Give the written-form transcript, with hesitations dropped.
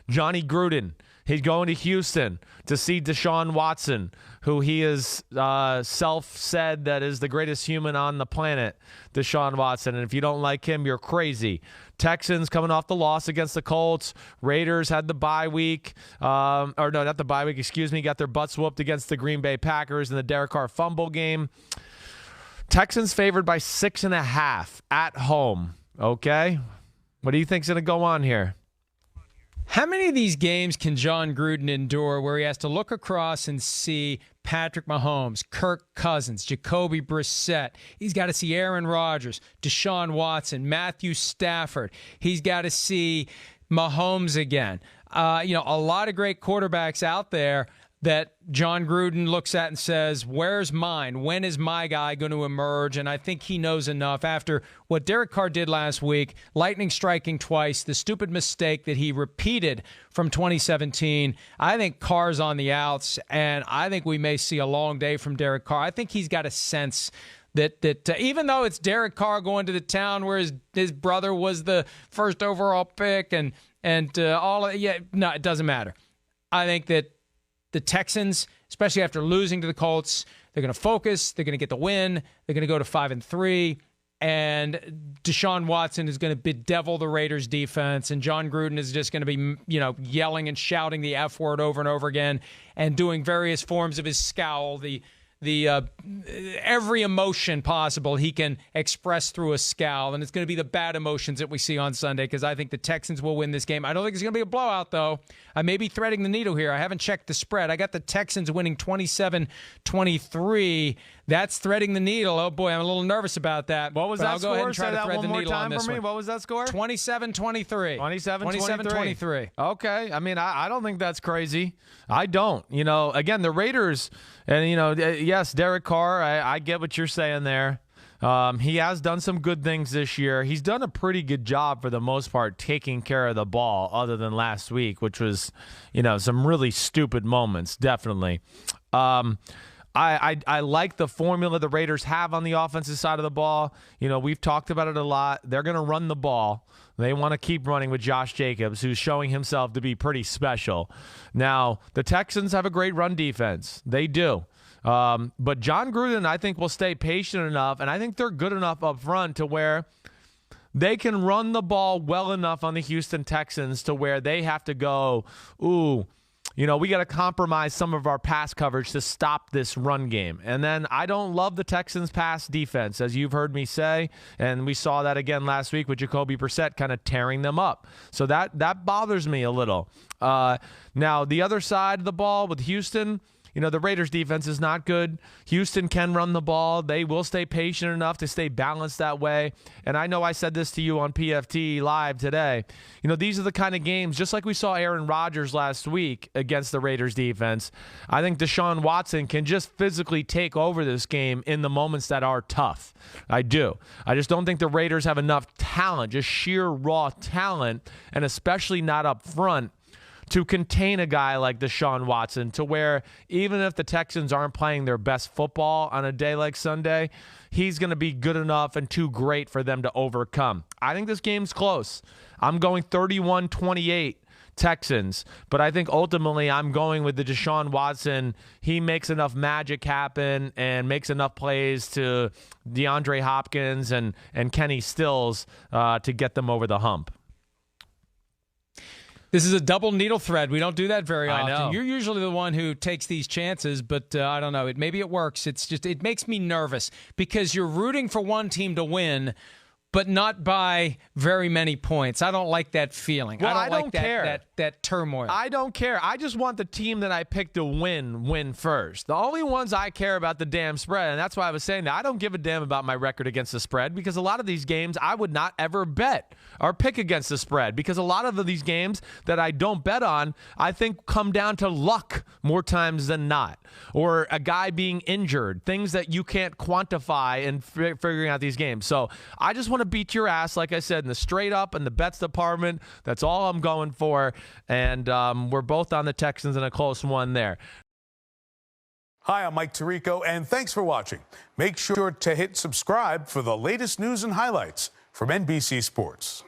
Johnny Gruden. He's going to Houston to see Deshaun Watson, who he has self-said that is the greatest human on the planet, Deshaun Watson. And if you don't like him, you're crazy. Texans coming off the loss against the Colts. Raiders had the bye week. Or no, not the bye week, excuse me. Got their butts whooped against the Green Bay Packers in the Derek Carr fumble game. Texans favored by 6.5 at home. Okay? What do you think's going to go on here? How many of these games can John Gruden endure where he has to look across and see Patrick Mahomes, Kirk Cousins, Jacoby Brissett? He's got to see Aaron Rodgers, Deshaun Watson, Matthew Stafford. He's got to see Mahomes again. A lot of great quarterbacks out there that John Gruden looks at and says, where's mine? When is my guy going to emerge? And I think he knows enough after what Derek Carr did last week, lightning striking twice, the stupid mistake that he repeated from 2017. I think Carr's on the outs, and I think we may see a long day from Derek Carr. I think he's got a sense that even though it's Derek Carr going to the town where his brother was the first overall pick and all of it doesn't matter. I think that the Texans, especially after losing to the Colts, they're going to focus. They're going to get the win. They're going to go to 5-3. And Deshaun Watson is going to bedevil the Raiders defense. And John Gruden is just going to be, yelling and shouting the F word over and over again and doing various forms of his scowl, the every emotion possible he can express through a scowl. And it's going to be the bad emotions that we see on Sunday because I think the Texans will win this game. I don't think it's going to be a blowout, though. I may be threading the needle here. I haven't checked the spread. I got the Texans winning 27-23. That's threading the needle. Oh, boy, I'm a little nervous about that. What was that I'll score? go ahead and try Say to that thread one the more needle on time this for me. one. What was that score? 27-23. 27-23. Okay. I mean, I don't think that's crazy. I don't. Again, the Raiders, and, yes, Derek Carr, I get what you're saying there. He has done some good things this year. He's done a pretty good job for the most part taking care of the ball other than last week, which was, some really stupid moments, definitely. I like the formula the Raiders have on the offensive side of the ball. We've talked about it a lot. They're going to run the ball. They want to keep running with Josh Jacobs, who's showing himself to be pretty special. Now, the Texans have a great run defense. They do. But John Gruden, I think, will stay patient enough, and I think they're good enough up front to where they can run the ball well enough on the Houston Texans to where they have to go, we got to compromise some of our pass coverage to stop this run game. And then I don't love the Texans' pass defense, as you've heard me say, and we saw that again last week with Jacoby Brissett kind of tearing them up. So that bothers me a little. Now, the other side of the ball with Houston, the Raiders defense is not good. Houston can run the ball. They will stay patient enough to stay balanced that way. And I know I said this to you on PFT Live today. These are the kind of games, just like we saw Aaron Rodgers last week against the Raiders defense. I think Deshaun Watson can just physically take over this game in the moments that are tough. I do. I just don't think the Raiders have enough talent, just sheer raw talent, and especially not up front, to contain a guy like Deshaun Watson to where even if the Texans aren't playing their best football on a day like Sunday, he's going to be good enough and too great for them to overcome. I think this game's close. I'm going 31-28 Texans, but I think ultimately I'm going with the Deshaun Watson. He makes enough magic happen and makes enough plays to DeAndre Hopkins and Kenny Stills to get them over the hump. This is a double needle thread. We don't do that very often. I know. You're usually the one who takes these chances, but I don't know. Maybe it works. It makes me nervous because you're rooting for one team to win, but not by very many points. I don't like that feeling. Well, I don't like care. That turmoil. I don't care. I just want the team that I picked to win first. The only ones I care about the damn spread, and that's why I was saying that I don't give a damn about my record against the spread because a lot of these games I would not ever bet or pick against the spread because a lot of these games that I don't bet on, I think come down to luck more times than not, or a guy being injured, things that you can't quantify in figuring out these games. So I just want to beat your ass, like I said, in the straight up and the bets department. That's all I'm going for. And we're both on the Texans in a close one there. Hi, I'm Mike Tirico, and thanks for watching. Make sure to hit subscribe for the latest news and highlights from NBC Sports.